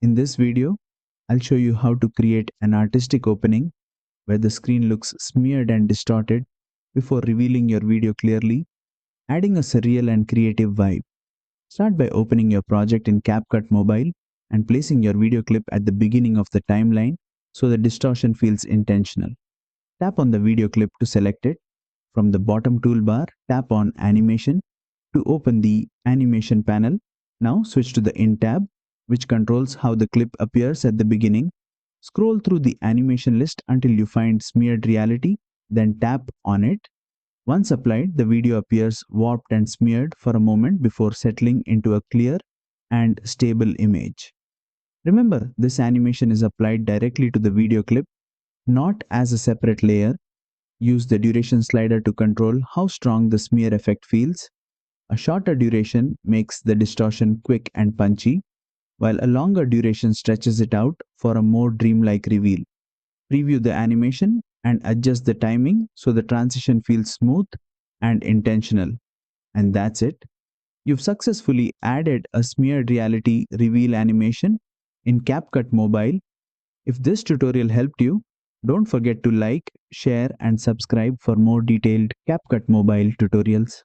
In this video, I'll show you how to create an artistic opening where the screen looks smeared and distorted before revealing your video clearly, adding a surreal and creative vibe. Start by opening your project in CapCut Mobile and placing your video clip at the beginning of the timeline so the distortion feels intentional. Tap on the video clip to select it. From the bottom toolbar, tap on Animation to open the Animation panel. Now switch to the In tab, which controls how the clip appears at the beginning. Scroll through the animation list until you find Smeared Reality, then tap on it. Once applied, the video appears warped and smeared for a moment before settling into a clear and stable image. Remember, this animation is applied directly to the video clip, not as a separate layer. Use the duration slider to control how strong the smear effect feels. A shorter duration makes the distortion quick and punchy, while a longer duration stretches it out for a more dreamlike reveal. Preview the animation and adjust the timing so the transition feels smooth and intentional. And that's it. You've successfully added a smeared reality reveal animation in CapCut Mobile. If this tutorial helped you, don't forget to like, share, and subscribe for more detailed CapCut Mobile tutorials.